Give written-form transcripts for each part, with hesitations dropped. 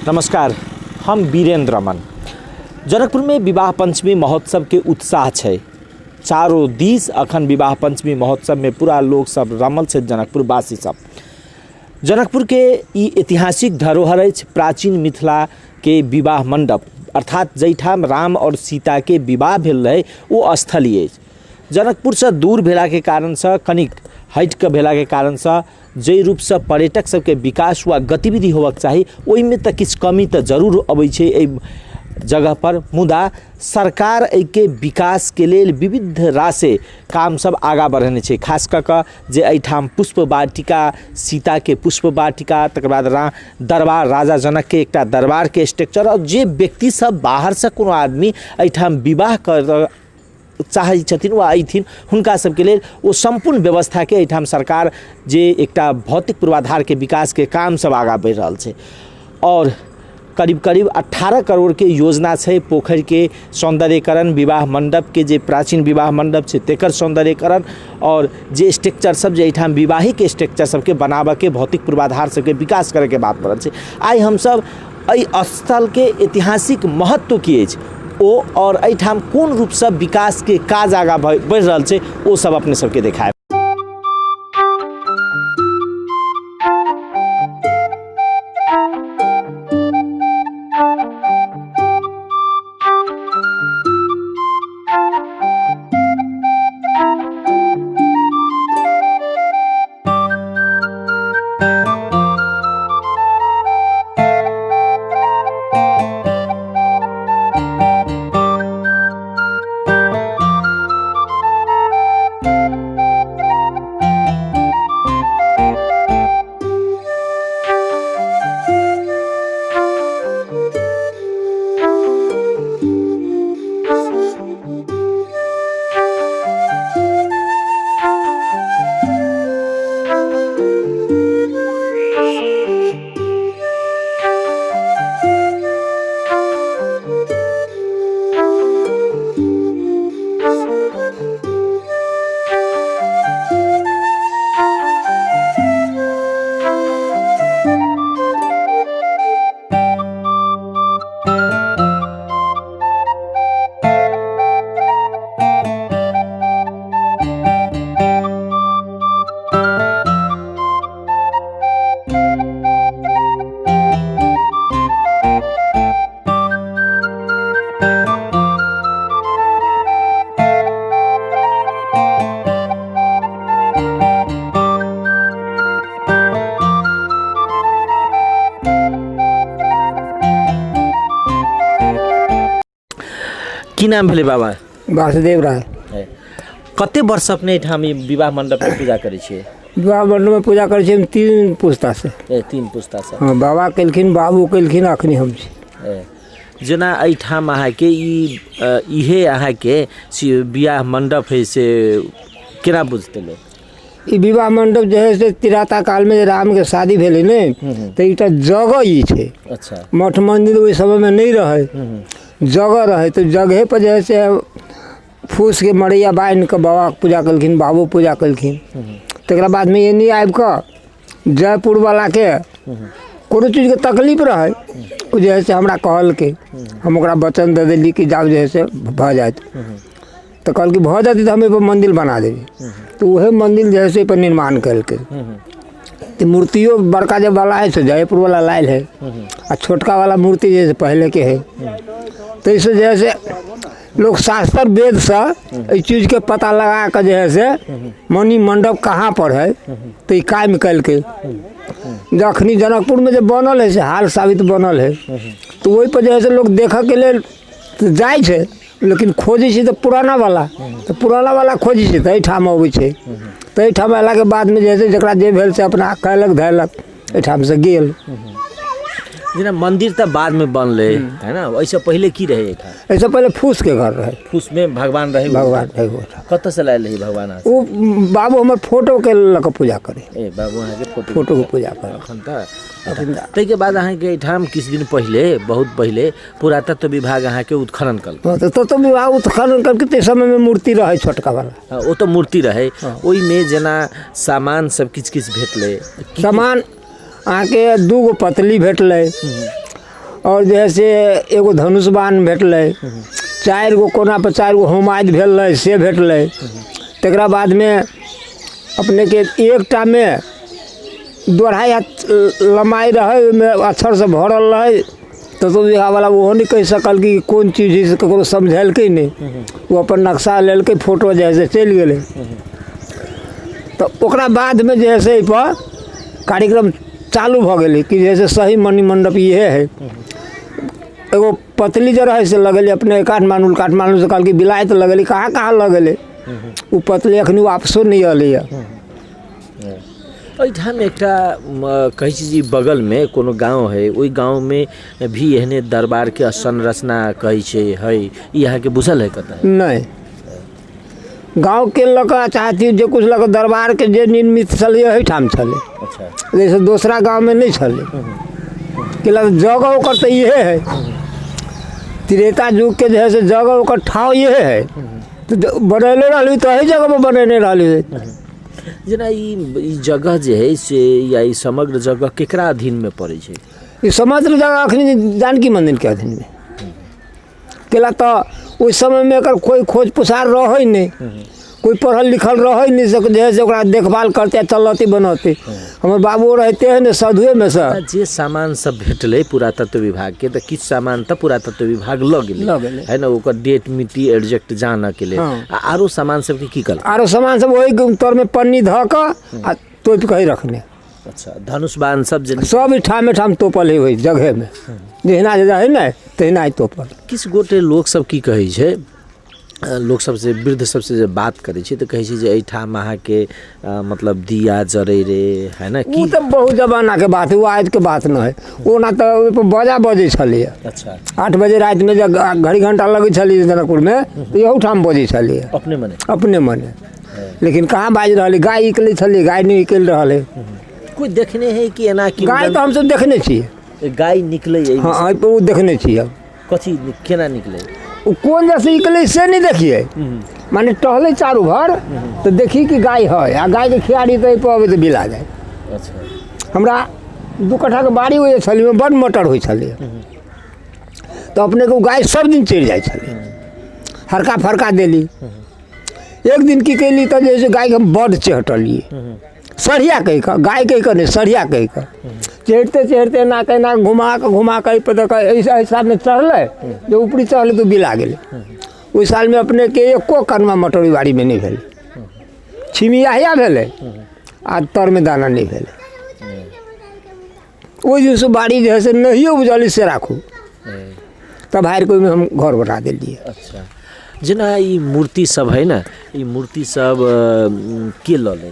नमस्कार, हम वीरेंद्र रमन। जनकपुर में विवाह पंचमी महोत्सव के उत्साह है। चारों दिस अखन विवाह पंचमी महोत्सव में पूरा लोग सब रमल से जनकपुर वासी सब। जनकपुर के ई ऐतिहासिक धरोहर अछि प्राचीन मिथिला के विवाह मंडप, अर्थात जैठाम राम और सीता के विवाह भेल रहे वो स्थल ही अछि। जनकपुर से दूर भेला के कारण से कनिक हट के भेला के कारण से जे रूप से पर्यटक सबके विकास हुआ गतिविधि होबक चाहिए ओहि में तो किछु कमी तो जरूर अबै छै एहि जगह पर, मुदा सरकार के विकास के लेल विविध राशि काम सब आगा बढ़ेने छै। खास कऽ जे एहिठाम पुष्प वाटिका, सीता के पुष्प वाटिका, तकर बाद दरबार, राजा जनक के एकटा दरबार के स्ट्रक्चर, और जे व्यक्ति सब बाहर से कोनो आदमी एहिठाम विवाह कर चाहै छथिन वा अइथिन हुनका सबके लेल वो संपूर्ण व्यवस्था के एहिठाम सरकार जे एकटा भौतिक पूर्वाधार के विकास के काम सब आगा बढ़ि रहल छै। और करीब करीब 18 करोड़ के योजना छै पोखर के सौंदर्यकरण, विवाह मंडप के जे प्राचीन विवाह मंडप छै तेकर सौंदर्यकरण, और जे स्ट्रक्चर सब जे एहिठाम विवाहिक स्ट्रक्चर सबके बनाबऽ के भौतिक पूर्वाधार सबके विकास करे के बात पड़ल छै। आइ हमसब एहि स्थल के ऐतिहासिक महत्व की अछि ओ और एहिठाम कोन रूप से विकास के काज आगा बढ़ि रहल छै ओ सब अपने सबके देखाएब। की नाम भेले बाबा? वासुदेव राय। कते वर्ष अपने ठाम विवाह मंडप में पूजा करे छिए? विवाह मंडप में पूजा करे छिए 3 पुस्ता से। 3 पुस्ता से? हाँ, बाबा केलखिन, बाबू केलखिन, अखनी हम छी। जेना एहिठाम अहाँ के इहे अहाँ के विवाह मंडप है से केना बुझते लोग? ई विवाह मंडप जो है से तिराता काल में राम के शादी भेले ने तो इटा जगह ही छे। अच्छा। मठ मंदिर ओहि समय में नहीं रहे, जगह रहे, तो जगह पर जैसे फूस के मड़ैया बांध के बाबा पूजा कलखिन, बाबू पूजा कलखिन। तकरा बाद में ये नहीं आबि के जयपुर वाला के कोनो चीज के तकलीफ रहे जैसे हमरा कहल के हम ओकरा वचन दे देली कि जाब जैसे भ जाए तो कहल कि भ जाती तो हम मंदिर बना देवी, तो वह मंदिर जैसे पर निर्माण कल के। तो मूर्तियों बड़का जब वाला है तो जयपुर वाला लायल है, और छोटका वाला मूर्ति जैसे पहले के है। तो इसे जैसे लोग शास्त्र वेद से इस चीज के पता लगा कर जैसे मणि मंडप कहाँ पर है तो ये कायम कल के जखनी जनकपुर में जब बनल है से हाल साबित बनल है, तो वही पर जैसे लोग देखा के लिए तो जाए छे, लेकिन खोजे छे तो पुराना वाला खोजे छे तो एठाम अबै छे। तो एठाम अयला के बाद में जैसे जकरा जे भेल से अपना कहलक धैलक एठाम से गेल। जेना मंदिर तो बाद में बनले है ना, वैसे पहले की रहे एठा? ऐसे पहले फूस के घर रहे। फूस में भगवान रहे? भगवान रहे। कत से लायल रही भगवान? वो बाबू हमर फोटो के लक पूजा करे। ए बाबू अहाँ के फोटो के पूजा करे अखन त। तै के बाद अहाँ के एठाम किछ दिन पहले, बहुत पहले पुरातत्व विभाग अहाँ के उत्खनन कल। तो विभाग उत्खनन करके ते समय में मूर्ति रहे छोटका वाला। वो तो मूर्ति रहे, ओई में जेना सामान सब किछ भेटले। सामान अहाँ के 2 गो पतली भेटले, और जे है से एगो धनुष बाण भेटलै, 4 गो कोना पर 4 गो होमाइद भेल रहे से भेटलै। तकरा बाद में अपने के एकटा में 2.5 हाथ लम्बाई रहे, ओहिमे अक्षर से भरल रहे। तो बीघा वाला वो नहीं कह सकल कि कौन चीज से ककरो समझेलकै नहीं, वो अपन नक्शा लेलकै, फोटो जैसे चलि गेलै। तो ओकरा बाद में जैसे एहि पर कार्यक्रम चालू भ गेलै कि जैसे सही मणि मंडप ये है। एगो पतली जो रहे से लगेले अपने काठमांडू से कहल कि बिलायत लगेली, कहाँ लगेले वो पतली अखनी वापसो नहीं अलै। एहिठाम एकटा कहै छी जी बगल में कोनो गांव है, ओहि गांव में भी एहने दरबार के संरचना कहै छै है, यहाँ के बुझल है कतऽ? नहीं, गांव के लगा चाहती जे कुछ लगा दरबार के जे निर्मित छलै एहिठाम छलै। अच्छा, जैसे दूसरा गांव में नहीं छलै कि जगह ओकर तो ये है, त्रेता युग के जैसे जगह ओकर ठाव ये है। तो बनैले रहली तो यही जगह में बनेने रहली। जेना ई जगह जे है से या ई समग्र जगह केकरा अधीन में पड़े छै? ई समग्र जगह अखनी जानकी मंदिर के अधीन में केला। तो उस समय में एकर कोई खोज पुसार रहे नहीं, कोई पढ़ल लिखल रहे नहीं सक जैसे ओकरा देखभाल करते चलती बनते। हमर बाबू रहते हैं न साधुए में से जे सामान सब भेटले पुरातत्व विभाग के, तो किछ सामान तो पुरातत्व विभाग ल गेलै है ना, ओकर डेट मिट्टी एडजेक्ट जाना के लिए। आरो सामान सब के की कल? आरो सामान सब वही तर में पन्नी ध के तोप के रखने। अच्छा, धनुष बाण सब सब ठाम तोपल है वही जगह में, जहिना है ना तहिना तोपल। किस गोटे लोग सब की कहै छै, लोग सबसे वृद्ध सबसे जब बात करे छी तो कहे छी जे एहिठाम अहाँ के मतलब दिया जरे रे है ना की? तो बहुत जमाना के बात है, वो आज के बात न है। वो ना तो बजा बजे छलिए। अच्छा, 8 बजे रात में जब घड़ी घंटा लगे छलिए जनकपुर में, तो यहू ठाम बजे छलिए अपने मने। लेकिन कहाँ बाज रही, गाय निकले छलिए, गाय नहीं निकल रहा है। कोई देखने है कि एना कि गाय तो हम सब देखने छिए, गाय निकले? हाँ, वो देखने छिए। कथी केना निकले? वो कौन जैसे निकले से नहीं देखिए, माने टहले चारू भर तो देखी कि गाय है, आ गाय के खियाड़ी तो बिला जाए। अच्छा, हमरा 2 कट्ठा के बाड़ी हो छलिए, बड़ मटर हो छलिए। तो अपने को गाय सब दिन चढ़ जाए छलिए, हरका फरका देली। एक दिन की कैली तो जैसे गाय के बड़ चढ़लिए, सरिया कह कर, गाय कह कर नहीं सरिया कह कर, चढ़ते ना कहीं ना घुमा के ऐसा हिसाब में चढ़ल जो ऊपरी चढ़ल तो बिला गए। उस साल में अपने के एको कनमा मटोरी बाड़ी में नहीं भेल, छिमिया भेले आ तर में दाना नहीं भेले। वही दिन से बाड़ी जो है से नहीं उपजली से राखू, तब हार कोई में हम घर बना दिलिए। अच्छा, जेना ई मूर्ति सब है ना, ई मूर्ति सब के लले?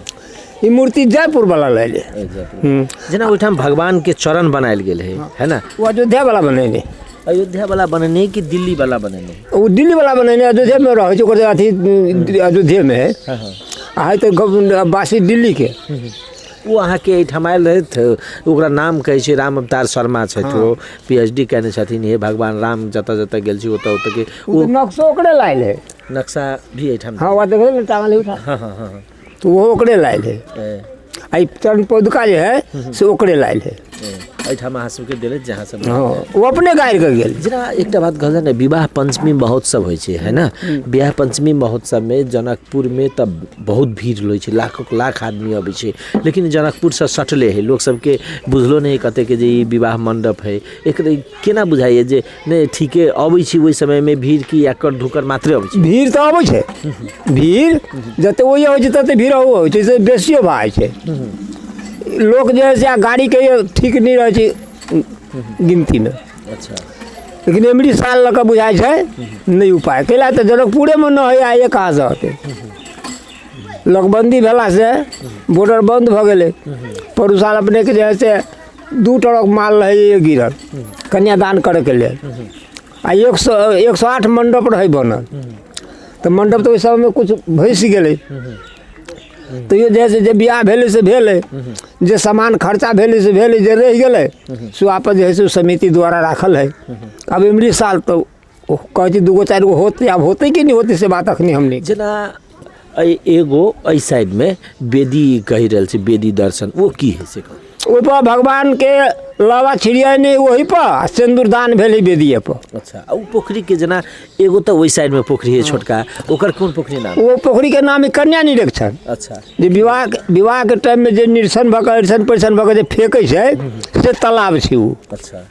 ई मूर्ति जयपुर वाला ले ले। जेना ओहिठाम भगवान के चरण बनायल गेल है ना, वो अयोध्या वाला बनेने। अयोध्या वाला बनेने कि दिल्ली वाला बनेने? वो दिल्ली वाला बनेने, अयोध्या में रहे छै, ओकर अथी अयोध्या में है। है तो बासी दिल्ली के। वो अहाँ के एहिठाम आयल रहथि, ओकरा नाम कहै छै राम अवतार शर्मा छथि। वो PhD कयने छथिन, हे भगवान राम जतऽ जतऽ गेल छी ओतऽ ओतऽ के वो नक्शा ओकरे लायल है। नक्शा भी एहिठाम? हाँ, वो देखे ना टांगल उठा। हाँ, तो वो ओकरे लायल है। आई चरण पौधका जो है से ओकरे लायल है। एहिठाम अहाँ सबके देले जहाँ सब? हाँ, वो अपने गायर के गेल। जेना एकटा बात कहल ने, विवाह पंचमी महोत्सव होइ छै है ना, विवाह पंचमी महोत्सव में जनकपुर में तब बहुत भीड़ होइ छै, लाख आदमी अबै छै। लेकिन जनकपुर से सटले है, लोग सबके बुझलो नहीं कते के जे ई विवाह मंडप है। एक केना बुझाइए जे नहीं ठीके अबै छी ओहि समय में भीड़ की एकड़ धुकर मात्रे अबै छै? भीड़ तो अबै छै, भीड़ जते ओहि होइ छै तते भीड़ होइ छै, से बेसियो भाई छै। लोग जो है गाड़ी के ठीक नहीं रहे गिनती में। अच्छा, लेकिन एमरी साल लग बुझाई है नहीं उपाय कैला तो जनकपुरे में न है, आइए कहाँ से होते। लगबंदी भेला से बॉर्डर बंद भ गए। पर साल अपने के जैसे 2 ट्रक माल रहे गिरल कन्यादान करे के लिए, आ 108 मंडप रहे बनल। तो मंडप तो सब में कुछ भैस गए। तो ये जैसे जे बियाह भेले से भेले, जे सामान खर्चा भेले से भेले, जे रह गए सो आपस जैसे समिति द्वारा राखल है। अब इमरी साल तो कहती 2-4 गो होते, अब होते कि नहीं होते से बात अखनी हमने। जेना एगो साइड में बेदी कही रहल छै, बेदी दर्शन, वो की है से? ऊपर भगवान के लावा छिड़िया नहीं वही पर सिंदूरदान भेले बेदिए पर। अच्छा उ पोखरी के जना एगो तो वही साइड में पोखरी है छोटका, ओकर कौन पोखरी नाम? वो पोखरी के नाम है कन्या निरीक्षण। अच्छा जे विवाह के टाइम में जे निरीक्षण भऽ कऽ अरिसन परिसन भऽ कऽ जे फेंकै छै से तालाब छै उ। अच्छा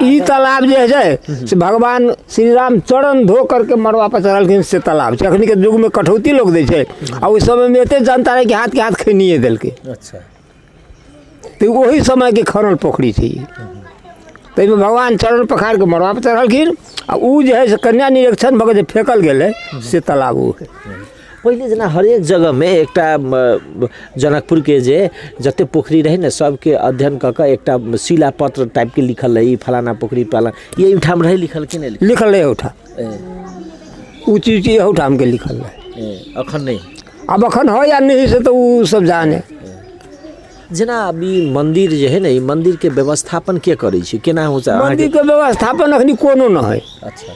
ई तालाब जे छै से भगवान श्री राम चरण धो करके मड़वा पर चढ़लखिन से तालाब छै। अखनी के युग में कठौती लोग दै छै आ ओहि समय में एते जनता रहे कि हाथ के हाथ खैनिए देलकै। अच्छा तो वही समय के खनल पोखरी थी। ताहिमे भगवान चरण पखार के मड़वा पर चढ़लखिन आ उ जे है से कन्या निरीक्षण भऽ कऽ जे फेंकल गेलै से तालाब उ है। पहले जना हरेक जगह में एकटा जनकपुर के जे जते पोखरी रहे ने सबके अध्ययन क के एकटा शिला पत्र टाइप के लिखल रहे, फलाना पोखरी फलाना, ये उठाम रहे लिखल कि नहीं? लिखल रहे उठा ऊँची ऊँची उठाम के लिखल रहे। अखन नहीं? अब अखन हो या नहीं से तो उ सब जाने। जना अभी मंदिर जे है ना, ई मंदिर के व्यवस्थापन के करे छै, केना हो छै? मंदिर के व्यवस्थापन अखनी कोनो न है। अच्छा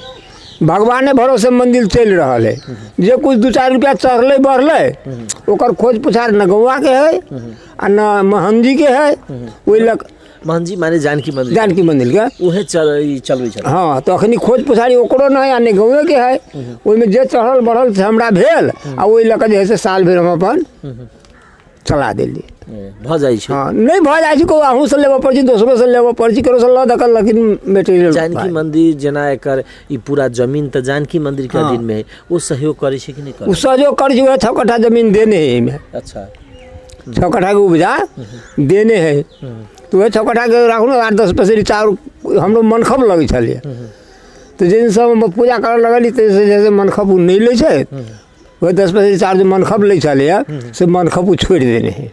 भगवाने भरोसे मंदिर चल रहा है। जे कुछ 2-4 रुपया चढ़ले बढ़ले ओकर खोज पुछार न गौवा के है आ न महंजी के है। ओहि लग महंजी माने जानकी मंदिर? जानकी मंदिर के उहे चलबै छै। हाँ तो अखनी खोज पुछारी ओकरो न है आ ने गौवे के है। ओहिमे जे चढ़ल बढ़ल से हमरा भेल आ ओहि लग जे है से साल भर हम अपन चला देली। भ जाइ छै? हाँ नहीं भ जाइ छै, को अहूँ से लेबऽ पड़ छै, दोसरो से लेबऽ पड़ छै, ककरो से लऽ दकल लेकिन मटेरियल। जानकी मंदिर जना एकर ई पूरा जमीन त जानकी मंदिर के अधीन में है, वो सहयोग करे छै कि नहीं करे? उ सहयोग कर छै, 6 कट्ठा जमीन देने है एहिमे। अच्छा 6 कट्ठा के उपजा देने है तो वह 6 कट्ठा के राखू 8-10 पसेरी चाउर हमरो मनखब लगे छलिए। तो जिन सब पूजा करे लगली तो जैसे मनखब नहीं ले छै, वह 10 पसेरी चाउर जो मनखब ले छलिए से मनखब छोड़ देने है।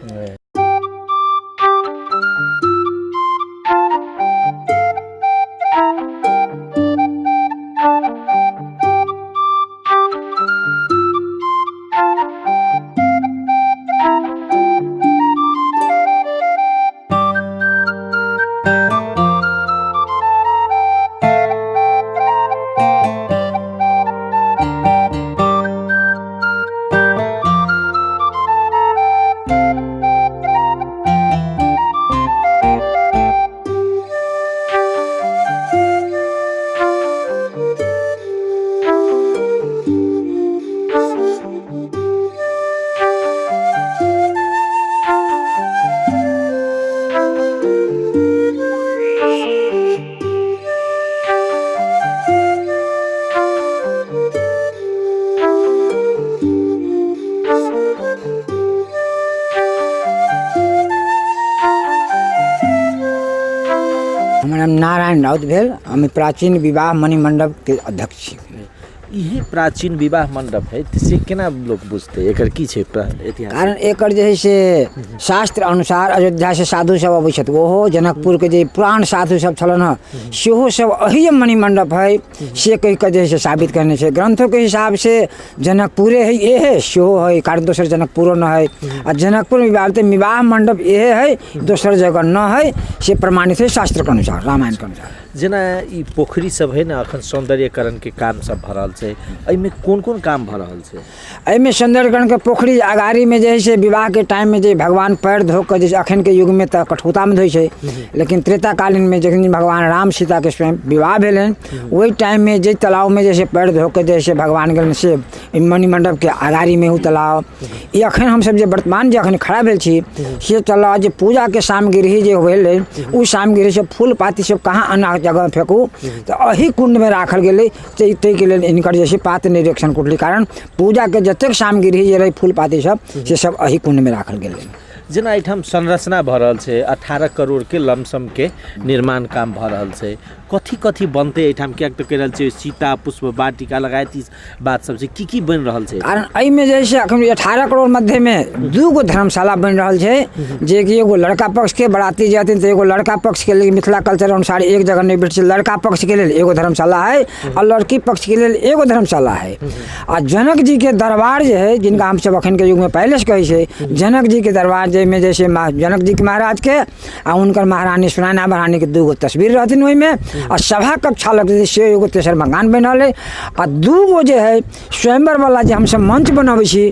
हमर नाम नारायण राउत भेल। हम प्राचीन विवाह मणिमंडप के अध्यक्ष छी। इहे प्राचीन विवाह मंडप है, से केना लोग बुझते एकर की छै इतिहास? कारण एकर जे है से शास्त्र अनुसार अयोध्या से साधु सब अबै छथि, ओहो जनकपुर के जे पुरान साधु सब छलन हँ सेहो सब अही मणिमंडप है से कहि कऽ जे है से साबित करने छै। ग्रंथों के हिसाब से जनकपुरे है ये है सेहो है, कारण दोसर जनकपुरो न है। आ जनकपुर विवाह मंडप ये है, दोसर जगह न है, से प्रमाणित है शास्त्र के अनुसार, रामायण के अनुसार। जना ई पोखरी सब है ना, अखन सौंदर्यकरण के काम सब भ रहल छै, एहिमे कोन कोन काम भ रहल छै? एहिमे सौंदर्यकरण के पोखरी अगाड़ी में जे है से विवाह के टाइम में जे भगवान पैर धो कर, जैसे अखन के युग में तो कठौता में धोइ छै, लेकिन त्रेता कालीन में जखन भगवान राम सीता के स्वयं विवाह भेलन वही टाइम में जे तालाब में जैसे पैर धो कर जैसे भगवान गेल से मणिमंडप के अगाड़ी में उ तालाब। ये अखन हमसब जे वर्तमान जे अखन खड़ा भेल छी से तालाब जे पूजा के सामग्री जे भेल उ सामग्री से फूल पाती सब कहाँ अना जगह फेंकू तो अही कुंड में राखल गेलै। ताहि के लेल इनकर जैसे पात्र निरीक्षण कुंडली कारण पूजा के जतेक सामग्री जे रहे फूल पाती सब से सब अही कुंड में राखल गेलै। जना एहिठाम संरचना भ रहल छै, 18 करोड़ के लमसम के निर्माण काम भ रहल छै, कथी कथी बनते एहिठाम? क्या तो कह रहल छै सीता पुष्प वाटिका लगायत इस बात सब से की बन रहल छै? कारण एहि में जे छै अखन 18 करोड़ मध्य में 2 गो धर्मशाला बन रहल छै, जे कि एगो लड़का पक्ष के बराती जाथिन तो एगो लड़का पक्ष के लेल मिथिला कल्चर अनुसार एक जगह नहीं बैठ छै, लड़का पक्ष के लेल एगो धर्मशाला है और लड़की पक्ष के लेल एगो धर्मशाला है। आ जनक जी के दरबार जे है, जिनका हम सब अखन के युग में पहले से कहै छै, जनक जी के दरबार जैसे जैसे जनक जी के महाराज के आ उनकर महारानी सुनैना महारानी के 2 तस्वीर रहथिन ओहिमे आ सभा कक्षा लगते से एगो तेसर मकान बनल है आ 2 जे है स्वयंवर वाला जे हमसब मंच बनबै छी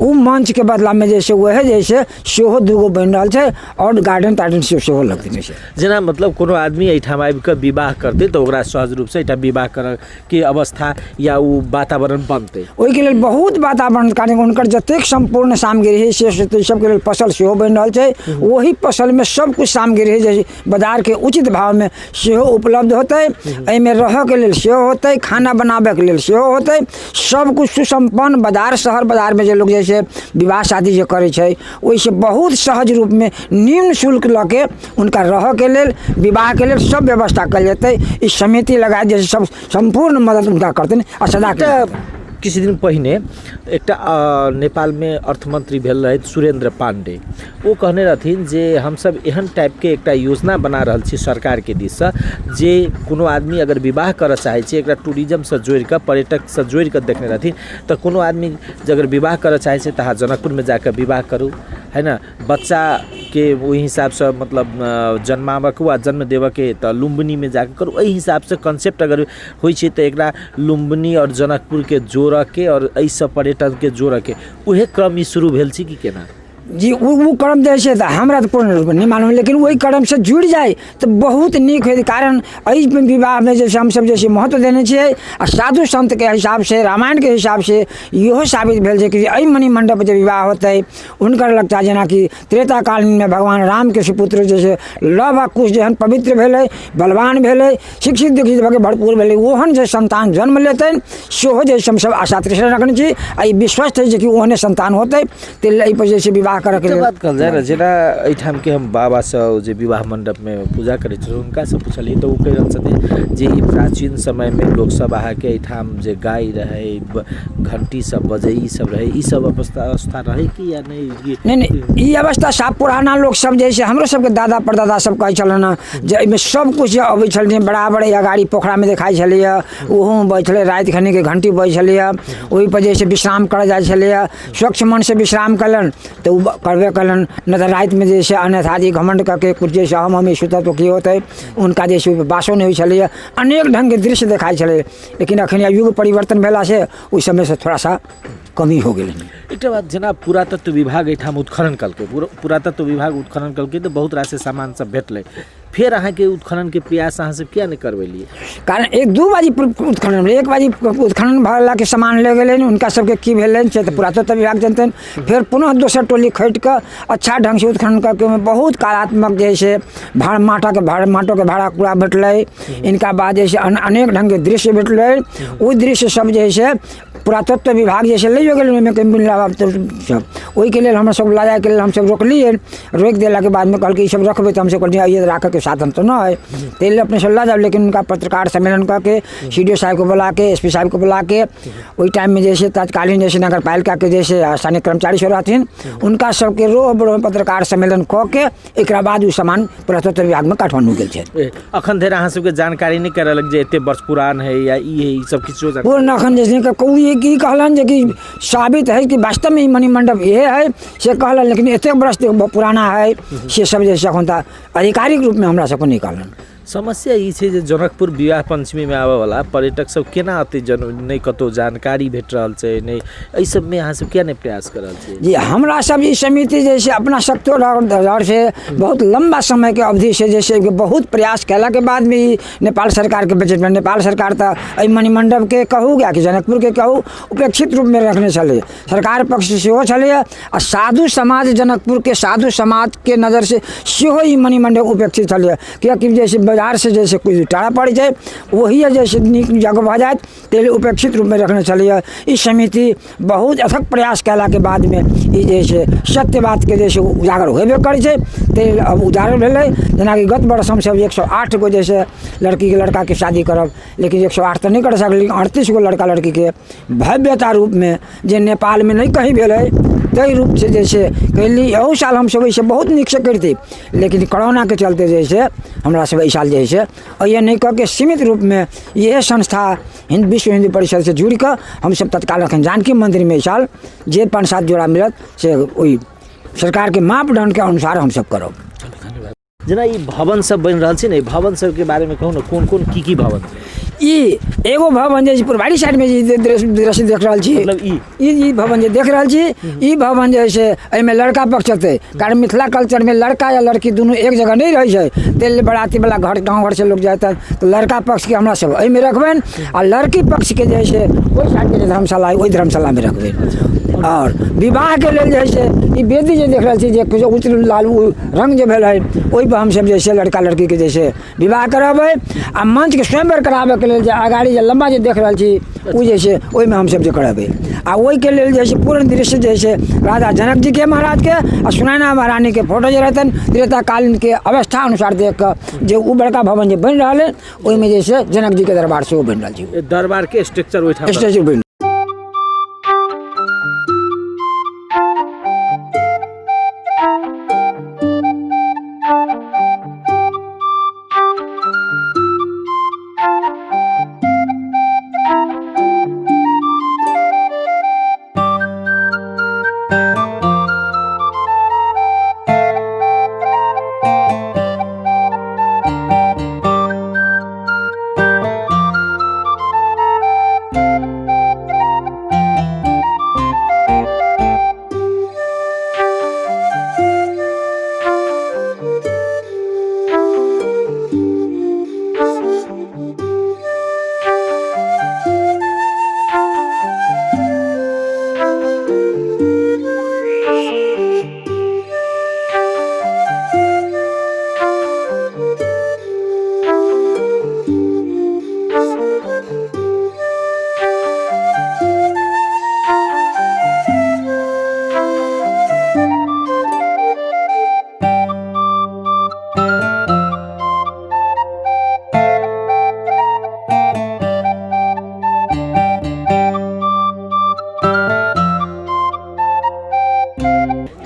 उ मंच के बदला में जैसे वह जैसे सेहो 2 बन रहल छै और गार्डन तार्डन सेहो लगते छै। जेना मतलब कोनो आदमी एहिठाम आबि कऽ विवाह करतै तऽ ओकरा सहज रूप से एहिठाम विवाह करऽ के अवस्था या उ वातावरण बनतै। ओहिके लेल बहुत वातावरण कारण हुनकर जतेक सम्पूर्ण सामग्री है से सबके लेल फसल सेहो बनि रहल छै। वही फसल में सब कुछ सामग्री है जैसे बाजार के उचित भाव में सेहो उपलब्ध होतै, एहिमे रहऽ के लेल सेहो होतै, खाना बनाबे के लेल सेहो होतै, सब कुछ सुसम्पन्न बाजार शहर बाजार में जे लोग जैसे विवाह शादी जे करै छै ओहिसे बहुत सहज रूप में निम्न शुल्क लऽ के उनका रहऽ के लेल विवाह के लेल सब व्यवस्था कल जेतै। ई समिति लगाए जैसे सब संपूर्ण मदद उनका करतै आ सदा किछु दिन पहिने एकटा नेपाल में अर्थमंत्री भेल रहथि सुरेंद्र पांडे, वो कहने रहथिन जे हमसब एहन टाइप के एकटा योजना बना रहल छी सरकार के दिस से जे कोनो आदमी अगर विवाह करऽ चाहे छै एकरा टूरिज्म से जोड़ि कऽ पर्यटक से जोड़ि कऽ देखने रहथिन तऽ कोनो आदमी अगर विवाह करऽ चाहे छै तऽ अहाँ जनकपुर में जाकर विवाह करू, है ना, बच्चा के ओहि हिसाब से मतलब जन्माबक वा जन्म देवऽ के तऽ लुम्बिनी में जाकर करू। एहि हिसाब से कॉन्सेप्ट अगर होइ छै तऽ एकरा लुम्बिनी और जनकपुर के जोड़ के और एहि सब पर्यटन के जोड़ के उहे क्रम ई शुरू भेल छी कि केना? जी वो क्रम जे छै तऽ हमरा तऽ पूर्ण रूप नहीं मालूम, लेकिन वही क्रम से जुड़ जाए तो बहुत नीक है। कारण एहि विवाह में जैसे हम सब जैसे महत्व देने छियै आ साधु संत के हिसाब से रामायण के हिसाब से इहो साबित भेल छै कि एहि मणि मंडप जे विवाह होतै हुनकर लगता जेना कि त्रेता कालीन में भगवान राम के सुपुत्र जैसे लव आ कुश जेहन पवित्र भेलै, बलवान भेलै, शिक्षित दीक्षित भऽ के भरपूर भेलै, ओहन जे संतान जन्म लेतै सेहो जैसे हम सब आशा तृष्णा रखने छी आ ई विश्वास है कि ओहने संतान होतै। ताहि एहि पर जैसे विवाह बात कहल जाए जेना एहिठाम के हम बाबा से जे विवाह मंडप में पूजा करैत रही हुनका से पूछलियै तऽ ओ कहि रहल छथिन जे ई प्राचीन समय में लोग सब अहाँके एहिठाम जे गाय रहे घंटी सब बजे ई सब रहे, ई सब अवस्था रहे कि या नहीं? नहीं ई अवस्था सब पुराना लोग सब जैसे हमरो सबके दादा परदादा सब कहै छलन जे एहिमे सब कुछ अबै छलखिन, बराबर अगाड़ी पोखरा में देखाइ छलैया, ओहो में बैठले राति खनी के घंटी बजै छलैया, ओहि पर जैसे विश्राम करऽ जाइ छलैया, स्वच्छ मन से विश्राम कलन तो करबे कलन, न तो रात में जैसे अन्यथा जी घमंड करके कुछ जैसे हम सुतऽ तो की होते उनका जैसे बासो नहीं हुई छलै, अनेक ढंग के दृश्य देखाई छलै। लेकिन अखन युग परिवर्तन भेला से उस समय से थोड़ा सा कमी हो गेलै। एकटा बात जेना पुरातत्व विभाग एहिठाम उत्खनन कलकै, पुरातत्व विभाग उत्खनन कलकै तऽ बहुत रास सामान सब भेटलै, फिर अहाँ के उत्खनन के प्रयास अहाँ सब किया नहीं करवेलिए? कारण 1-2 बाजी उत्खनन, एक बाजी उत्खनन भला के सामान ले गेलै उनका सबके की भेलै से तऽ पुरातत्व विभाग जनतन, फिर पुनः दोसर टोली खटि कऽ अच्छा ढंग से उत्खनन करके ओहिमे बहुत कलात्मक जैसे माटो के भाड़ा कूड़ा भेटलै, इनका बाद जैसे अनेक ढंग के दृश्य भेटलै, ओ दृश्य सब जे है पुरातत्व विभाग जैसे ले गेल ओहिमे सब ओहिके लेल हमरा सब ला जायके लेल हमसब रोकलिए, रोकि देला के बाद में कहल कि सब रखबै तऽ हमसे कहलिए ये राखऽ के साधन तो न है, ताहि लेल अपने सलाह जाब। लेकिन उनका पत्रकार सम्मेलन करके CDO साहब को बुला के SP साहब को बुला के वही टाइम में जैसे तत्कालीन जैसे नगर पालिका के जैसे स्थानीय कर्मचारी सब रहथिन उनका सबके रोह बरोह पत्रकार सम्मेलन कऽ के एक बाद उ सामान पुरातत्व विभाग में काठमांडू गेल छै। अखन धरि अहाँ सबके जानकारी नहीं करलक जे एते वर्ष पुरान है या ई है, ई सब किछो पूर्ण अखन जैसे की कहलन जे कि साबित है कि वास्तव में मणि मंडप ये है से कहलन, लेकिन एते वर्ष पुराना है से सब जैसे अखन तक आधिकारिक रूप में हमरा सबको नहीं कहलन। समस्या ई छै जे जनकपुर विवाह पंचमी में आबऽ वाला पर्यटक सब केना अते नहीं कतौ जानकारी भेट रहल छै, नहीं एहि सब में अहाँ सब किया नहीं प्रयास कर रहल छी? जी हमरा सब ई समिति जैसे अपना शक्ति से बहुत लंबा समय के अवधि से जैसे बहुत प्रयास कैला के बाद भी नेपाल सरकार के बजट में नेपाल सरकार तो एहि मणि मंडप के कहू या कि जनकपुर के कहू उपेक्षित रूप में रखने छलै, सरकार पक्ष से सेहो छलै आ साधु समाज जनकपुर के साधु समाज के नज़र से सेहो ई मणि मंडप उपेक्षित छलै, कियाकि जैसे बाजार से जैसे कुछ टाड़ा पड़ जाए वही जैसे नीक जगह भऽ जाए तेल उपेक्षित रूप में रखने चलिए। इस समिति बहुत अथक प्रयास कैला के बाद में ई जैसे सत्य बात के जैसे उजागर होबे करै छै, तेल अब उजागर भेलै। जेना कि गत वर्ष हम सब 108 गो जैसे लड़की के लड़का के शादी करब, लेकिन 108 तो नहीं कर सकली, 38 गो लड़का लड़की के भव्यता रूप में जे नेपाल में नहीं कहीं भेलै ताहि रूप से जैसे कैली। एहू साल हम सब वैसे बहुत नीक से करती, लेकिन कोरोना के चलते जैसे हमरा सब साल जैसे और ये नहीं कह के सीमित रूप में यह संस्था विश्व हिंदू परिषद से जुड़ कर हम सब तत्काल जानकी मंदिर में इस साल जे 5-7 जोड़ा मिलत से वही सरकार के मापदंड के अनुसार हम सब करब। जेना ई भवन सब बनि रहल छै ने, भवन सब के बारे में कहू ने, कोन कोन की भवन छै? ई एगो भवन जे पुरबाड़ी साइड में जे दृश्य देख रहल छी, मतलब ई भवन जे देख रहल छी, ई भवन जे छै एहिमे लड़का पक्ष हेतै। कारण मिथिला कल्चर में लड़का या लड़की दुनू एक जगह नहीं रहै छै। तेल बराती वाला घर गाँव घर से लोग जाता है तो लड़का पक्ष के हमरा सब एहिमे रखबनि, आ लड़की पक्ष के जे छै ओहि साइड के जे धर्मशाला है ओहि धर्मशाला में रखबनि। और विवाह के लेल जे छै ई वेदी जे देख रहल छी, जे उच्च लाल रंग जे भेल है, ओहि पर हमसब जे छै लड़का लड़की के जे छै विवाह कराबै। आ मंच के स्वयंवर कराबे के लेल जे अगाड़ी जे लम्बा जे देख रहल छी, ओ जे छै ओहिमे हमसब जे कराबै। आ ओहि के लेल जे छै पूर्ण दृश्य जे छै राजा जनक जी के महाराज के आ सुनैना महारानी के फोटो जे रहतनि त्रेता कालीन के अवस्था अनुसार देख कऽ जे ओ बड़का भवन जे बनि रहल है, ओहिमे जे छै जनक जी के दरबार सेहो बनि रहल छै। दरबार के स्ट्रक्चर ओहिठाम स्ट्रक्चर बनि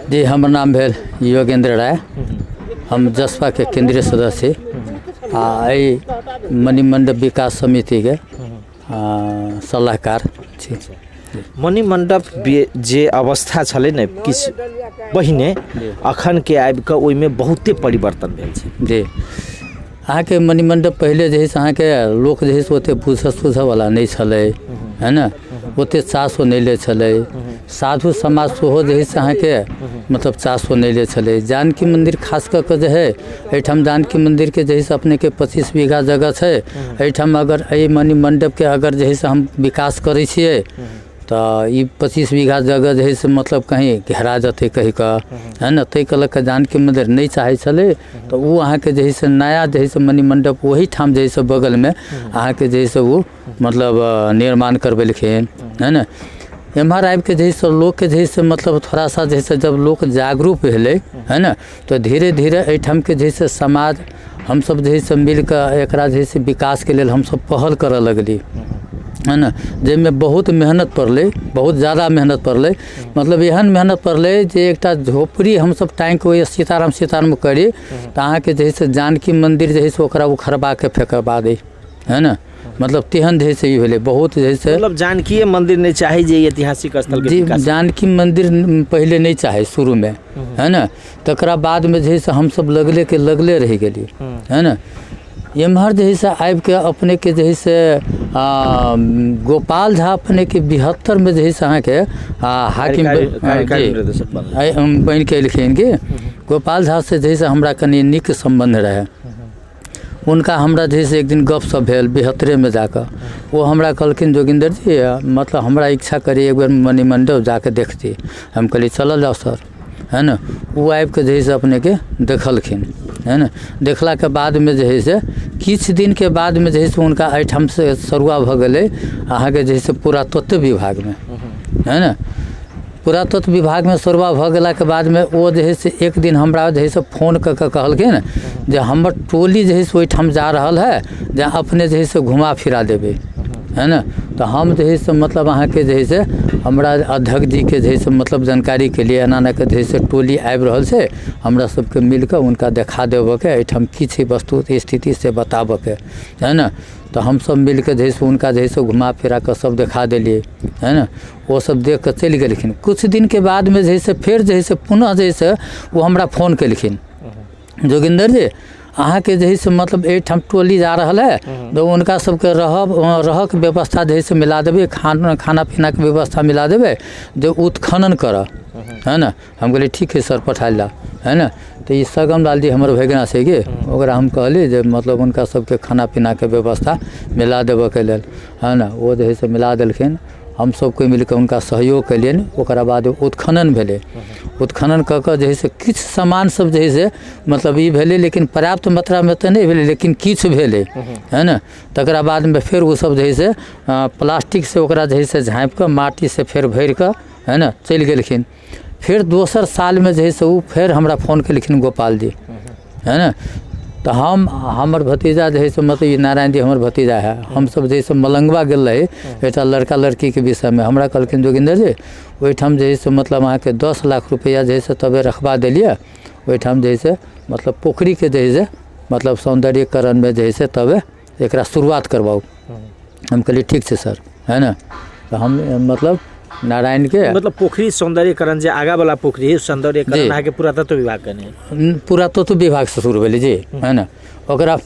जी, हमर नाम भेल योगेंद्र राय। हम जसपा के केंद्रीय सदस्य आ मणिमंडप विकास समिति के सलाहकार छी। मणिमंडप जे अवस्था छलै ने किछु पहिने, अखन के आबि कऽ ओहिमे बहुते परिवर्तन भेल छै। जी, अहाँ के मणिमंडप पहले जे है से अहाँ के लोक जे है से ओते बुझऽ वाला नहीं छलै, है ना, ओते चासो नहीं ले छलै। साधु समाज सेहो जे है से अहाँ के मतलब चासो नहीं ले छलै। जानकी मंदिर खास कऽ के जे है एहिठाम जानकी मंदिर के जे है से अपने के 25 बीघा जगह छै। एहिठाम अगर एहि मणिमंडप के अगर जे है से हम विकास करै छियै तो ई 25 बीघा जगह जे है से मतलब कहीं घेरा जते कही कऽ, है ना, ताहि कऽ के जानकी मंदिर नहीं चाहे छलै। तो वो अहाँ के जे है से नया जे है से मणिमंडप वही ठाम जे है से बगल में अहाँ के जे है से वो मतलब निर्माण करवेलखिन, है ना। एम्हर आबि के जे है से लोग के जे है से मतलब थोड़ा सा जे है से जब लोग जागरूक भेलै, है ना, तो धीरे धीरे एहिठाम के जे है से समाज हम सब जे है से मिल कऽ एकरा जे है से विकास के लेल हम सब पहल करऽ लगली, है ना, जाहिमे बहुत मेहनत पड़लै, बहुत ज़्यादा मेहनत पड़लै। मतलब एहन मेहनत पड़लै जे एकटा झोपड़ी हमसब टाँगि कऽ सीताराम करी तऽ अहाँके जे है से जानकी मंदिर जे है से ओकरा उखड़बा के फेंकबा दै, है ना। मतलब तेहन जे है से ई भेलै बहुत जे है से मतलब जानकी मंदिर नहीं चाहे जे ऐतिहासिक स्थल के जी, विकास। जानकी मंदिर पहले नहीं चाहे शुरू में, है ना, तकरा बाद में जे है से हम सब लगले रह गेली, है ना। एम्हर जे है से आबि के अपने के जे है से गोपाल झा अपने के 72 में जे है से अहाँ के हाकिम बन के एलखिन कि गोपाल झा से जे है से हमरा कनी नीक संबंध रहे। उनका हमरा जे है से एक दिन गपशप भेल 72 में जाकर। वो हमरा कहलखिन जोगिंदर जी मतलब हमरा इच्छा करी एक बार मणिमंडप जाके देखती। हम कहली चलल जाओ सर, है ना। वो आबि के जे है से अपने के देखलखिन, है ना। देखला के बाद में जे है से किछु दिन के बाद में जे है से उनका एहिठाम से सरुआ भऽ गेलै अहाँ के जे है से पुरातत्व विभाग में, है ना। पुरातत्व विभाग में सरुआ भऽ गेला के बाद में वो जे है से एक दिन हमरा जे है से फोन कऽ के कहलखिन जे हमर टोली जे है से ओहिठाम जा रहल है, जे अपने जे है से घुमा फिरा देबै, है ना। तो हम जे है से मतलब अहाँ के जे है से हमरा अध्यक्ष जी के जे है से मतलब जानकारी के लिए एना के जे है से टोली आबि रहल छै, हमरा सबके मिलकर उनका देखा देबऽ के एहिठाम की छै वस्तु स्थिति से बताबऽ के, है ना। तो हम सब मिलकर जे है से उनका जे है से घुमा फिरा कर सब देखा देलिए, है ना। वो सब देख कर चलि गेलखिन। कुछ दिन के बाद में जे है से फिर जे है से पुनः जे है से वो हमरा फोन केलखिन, जोगिंदर जी अहाँ के जे है से मतलब एहिठाम टोली जा रहल है, तो उनका सबके रहक व्यवस्था जे है से मिला देबै, खाना पीना के व्यवस्था मिला देबै, जो उत्खनन करऽ, है ना। हम कहलिए ठीक है सर पठा ला, है ना। तो ये सगम लाल जी हमर भगना छै गे, ओकरा हम कहली जे मतलब उनका सबके खाना पीना के व्यवस्था मिला देबऽ के लेल, है ना। वो जे है से मिला देलखिन, हम सबके मिलकर उनका सहयोग केलियनि। ओकरा बाद उत्खनन भेलै, उत्खनन कऽ कऽ जे है से किछु सामान सब जे है से मतलब ई भेलै, लेकिन पर्याप्त मात्रामे तऽ नहि भेलै, लेकिन किछु भेलै, है ना। तकरा बादमे फेर ओ सब जे है से प्लास्टिक से ओकरा जे है से झाँपि कऽ माटी से फेर भरि कऽ, है ना, चलि गेलखिन। फिर दोसर सालमे जे है से ओ फेर हमरा फोन केलखिन गोपाल जी, है ना। तो हमर भतीजा जे है से मतलब ये नारायण जी हमर भतीजा है, हम सब जे है से मलंगवा गेल रही एकटा लड़का लड़की के विषय में। हमरा कहलखिन जोगिंदर जी ओहिठाम जे है से मतलब अहाँ के 10 लाख रुपया जे है से तबे रखबा देलिए, ओहिठाम जे है से मतलब पोखरी के जे है से मतलब सौंदर्यीकरण में जे है से तबे एकरा शुरुआत करवाओ। हम कहलिए ठीक छै सर, है ना। तो हम मतलब नारायण के मतलब पोखरी सौंदर्यकरण जे आगा वाला पोखरी है सौंदर्यकरण अहाँ के पुरातत्व विभाग के पुरातत्व विभाग से शुरू भेलै जी, है ना। ओकरा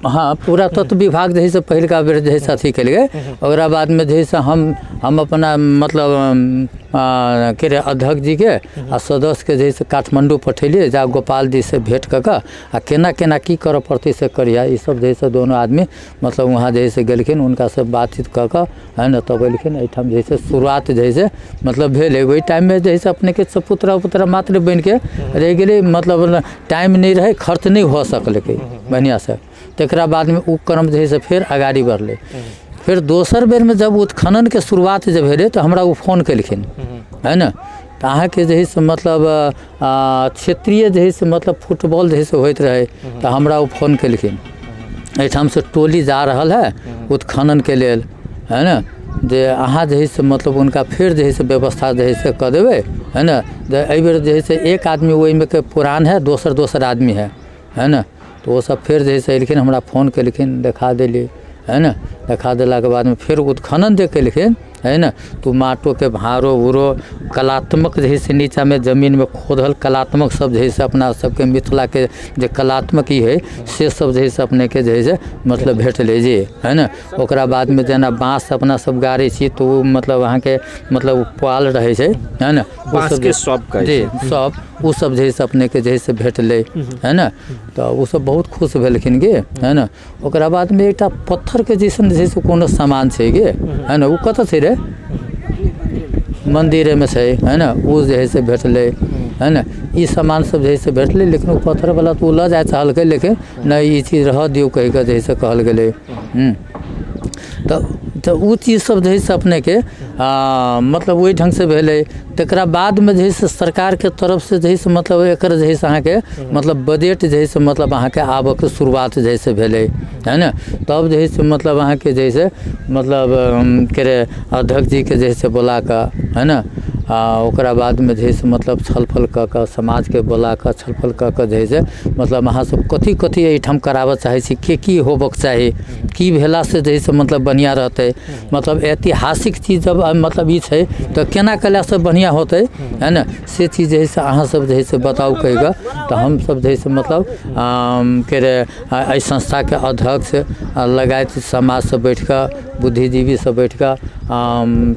हाँ पुरातत्व विभाग जे है से पहिलका बेर जे है से अथी केलकै, ओकरा बाद में जे है से हम अपना मतलब के अध्यक्ष जी के आ सदस्य के जे है से काठमांडू पठेलिए, जा गोपाल जी से भेंट कऽ आ केना की करऽ पड़तै से करिया। ई सब जे है से दोनों आदमी मतलब वहाँ जे है से गेलखिन, उनका से बातचीत कऽ है ना, तब एलखिन। एहिठाम जे है से शुरुआत जे है से मतलब भेलै। ओहि टाइम में जे है से अपने के सपुत्रा मात्र बन के रह गेलै, मतलब टाइम नहीं रहे, खर्च नहीं हो सकलै बढ़िया से। तकरा बाद में उ क्रम जे है से फिर आगाड़ी बढ़लै। फिर दोसर बेर में जब उत्खनन के शुरुआत जब भेलै तो हमरा वो फोन केलखिन, है ना। तो अहाँ के जे है से मतलब क्षेत्रीय जे है से मतलब फुटबॉल जे है से होइत रहे, तो हमरा वो फोन केलखिन एहिठाम से टोली जा रहल है उत्खनन के लेल, है ना। जे अहाँ जे है से मतलब उनका फिर जे है से व्यवस्था जे है से कऽ देबै, है ना। एहि बेर जे है से एक आदमी ओहिमे के पुरान है, दोसर आदमी है ना। तो वो सब फिर जे है से एलखिन, हमरा फोन केलखिन, देखा देली, है ना। देखा देला के बाद में फिर उत्खनन जे केलखिन, है ना। तो माटो के भारो उरो कलात्मक जे है से नीचा में जमीन में खोदल कलात्मक सब जे है से अपना सबके मिथिला के जे कलात्मक ही है से सब जे है से अपने के जे है से मतलब भेटलै जी, है ना। ओकरा बाद में जेना बाँस अपना सब गाड़ै छी तो वो मतलब अहाँ के मतलब पाल रहे छै, है ना। बाँस के सब जी सब वो सब जे है से अपने के जे है से भेटलै, है ना। तो वो सब बहुत खुश भेलखिन गे, है ना। ओकरा बाद में एकटा पत्थर के जैसन जे है से कोनो सामान छै गे, है ना। वो कतऽ छै रे मंदिर में छै, है ना। वो जे है से भेटलै, है ना। ई सामान सब जे है से भेटलै, लेकिन वो पत्थर वाला तो लऽ जाए चाहलकै, लेकिन नहीं ई चीज रह दियौ कहि कऽ जे है से कहल गेलै। तो वो चीज़ सब जे है से अपने के मतलब वही ढंग से भेलै। तकरा बाद में जे है से सरकार के तरफ से जे है से मतलब एकर जे है से अहाँ के मतलब बजट जे है से मतलब अहाँ के आबऽ के शुरुआत जे है से भेलै, है ना। तब जे है से मतलब अहाँ के जे है से मतलब के अध्यक्ष जी के जे है से बोला कऽ, है ना। ओकरा बाद में जे है से मतलब छलफल कऽ कऽ समाज के बोला कऽ छलफल कऽ कऽ जे है से मतलब अहाँ सब कथी एहिठाम कराबऽ चाहै छी, की होबक चाही, की भेला से जे है से मतलब बढ़िया रहतै। मतलब ऐतिहासिक चीज जब मतलब ई छै तो केना कला से बढ़िया होतै, है ना। से चीज जे है से अहाँ सब जे है से बताउ कहि कऽ। तो हम सब जे है से मतलब के एहि संस्था के अध्यक्ष लगायत समाज से बैठ कऽ, बुद्धिजीवी सब बैठ कऽ,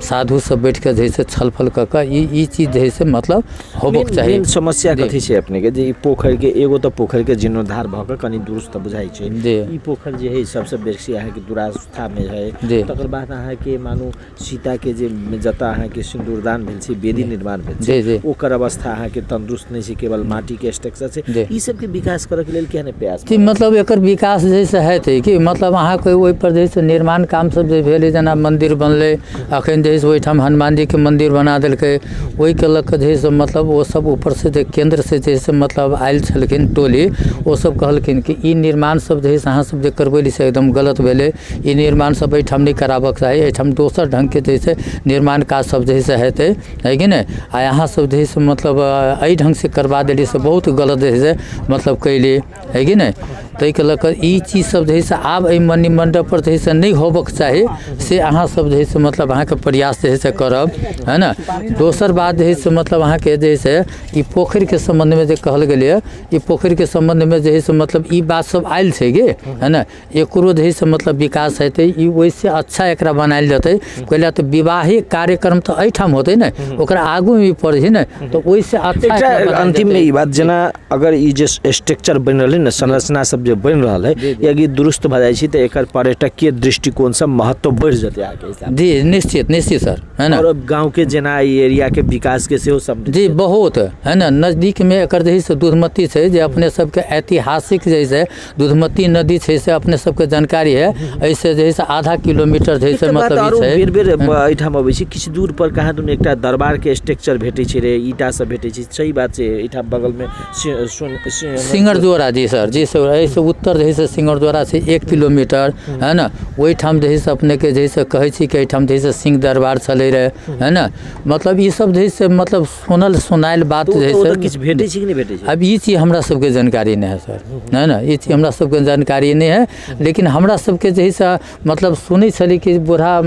साधु सब बैठ कऽ जे है से छलफल कऽ कऽ ई चीज जे है से मतलब होबक चाही। समस्या कथी छै अपने के जे ई पोखर के एगो तो पोखर के जीर्णोद्धार भऽ कऽ कनी दुरुस्त बुझाइ छै, ई पोखर जे है सबसे बेसी अहाँ के दुरावस्था में है। तकर बाद अहाँ के मानू सीता के जे जतऽ अहाँ के सिंदूरदान भेल छै, वेदी निर्माण भेल छै, ओकर अवस्था अहाँ के तंदुरुस्त नहीं छै, केवल माटी के स्ट्रक्चर छै। ई सब के विकास करऽ के लेल केहन प्रयास जी मतलब एकर विकास जैसे हेतै कि मतलब अहाँ के ओहि पर जैसे निर्माण काम सब जे भेलै, जेना मंदिर बनलै, अखन जे है से ओहिठाम हनुमान जी के मंदिर बना देलकै, ओहि के लऽ कऽ जे है से मतलब वो सब ऊपर से जे केंद्र से जे है से मतलब आयल छलखिन टोली, ओ सब कहलखिन कि ई निर्माण सब जे है से अहाँ सब जे करबैली से एकदम गलत भेलै, ई निर्माण सब एहिठाम नहीं कराबक चाही, एहिठाम दोसर ढंग के जे है से निर्माण काज सब जे है से हेतै, है कि नहीं। आ अहाँ सब जे है से मतलब एहि ढंग से करबा देली से बहुत गलत जे है से मतलब कैली, है कि नहीं। ताहि के लऽ कऽ ई चीज सब जे है से आब एहि मणि मंडप पर जे है से नहीं होबक चाही, से अहाँ सब जे है से मतलब अहाँके प्रयास जे है से करब, है ना। दोसर बात जे है से मतलब अहाँके जे है से ई पोखरि के संबंध में जे कहल गेलै, ई पोखरि के संबंध में जे है से मतलब ई बात सब आयल छै गे, है ना। एकरो जे है से मतलब विकास हेतै, ई ओहिसे अच्छा एकरा बनायल जेतै। पहिले तऽ विवाहिक कार्यक्रम तऽ एहिठाम होतै ने, ओकरा आगू में पड़ै छै ने, तऽ ओहिसे अच्छा अंतिम में ई बात जेना अगर ई जे स्ट्रक्चर बनि रहल है ना, संरचना सब जे बनि रहल है, यदि दुरुस्त भऽ जाइ छै तऽ एकर पर्यटकीय दृष्टिकोण से महत्व बढ़ि जेतै आगे हिसाब। जी निश्चित निश्चित सर, है ना। और गांव के जेना ई एरिया के विकास के सेहो सब जी बहुत, है ना। नजदीक में एकर जे है से दूधमती छै, जे अपने सबके ऐतिहासिक जे है से दूधमती नदी छै से अपने सबके जानकारी है। ऐसे जे है से आधा किलोमीटर जे है से मतलब ई छै। बेर बेर एहिठाम अबै छै, किछु दूर पर कहाँ दुन एकटा दरबार के स्ट्रक्चर भेटै छै रे, ईटा सब भेटै छै, सही बात छै। एहिठाम बगल में सिंगरद्वारा, जी सर, जी सर, ऐसे उत्तर जे है से सिंगरद्वारा से 1 किलोमीटर, है ना। ओहिठाम जे है से अपने के जे है से कहै छी कि एहिठाम जे है से सिंह दरबार चलै रहे, है ना। मतलब ई सब जे है से मतलब सुनल सुनायल बात जे है से किछु भेटै छै कि नहीं भेटै छै। अब ई चीज हमरा सबके जानकारी नहीं है सर, है ना। ई चीज हमरा सबके जानकारी नहीं है, लेकिन हमरा सबके जे है से मतलब सुनै छली कि बूढ़ा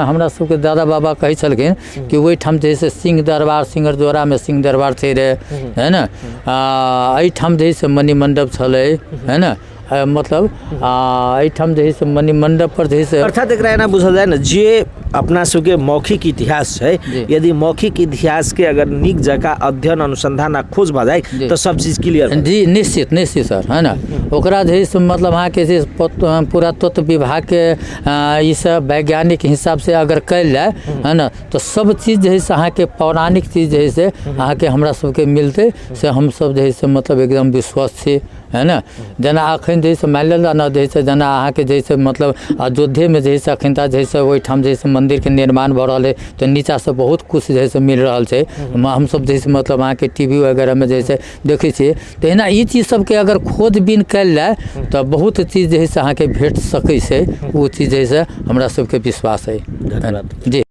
हमरा सबके दादा बाबा कहै छलखिन कि ओहिठाम जे है से सिंह दरबार, सिंगरद्वारा में सिंह दरबार छै रे, है ना। एहिठाम जे है से मणि मंडप छलै, है ना। मतलब एहिठाम जे है से मणि मंडप पर जे है से अर्थात एकरा एना बुझल जाए ना, जे अपना सबके मौखिक इतिहास है, यदि मौखिक इतिहास के अगर नीक जकाँ अध्ययन अनुसंधान आ खोज भऽ जाए तो सब चीज क्लियर। जी निश्चित निश्चित सर, है ना। ओकरा जे है से मतलब अहाँके जे पुरातत्व विभाग के ई सब वैज्ञानिक हिसाब से अगर कयल जाए, है ना, तो सब चीज जे है से अहाँके पौराणिक चीज जे है से अहाँके हमरा सबके मिलते, से हम सब जे है से मतलब एकदम विश्वास छी, है ना। जेना अखन जे है से मानि लेल ना, जे है से जेना अहाँके जे है से मतलब अयोध्या में जे है से अखन जे है से ओहिठाम जे है से मंदिर के निर्माण भऽ रहल है, तो नीचा से बहुत कुछ जे है से मिल रहल छै। हम सब जे है से मतलब अहाँके टीवी वगैरह में जे है से देखै छियै, तो एना ई चीज सबके अगर खोजबीन कयल जाए तो बहुत चीज जे है से अहाँके भेट सकै छै। वो चीज जे है से हमरा सबके विश्वास है। धन्यवाद जी।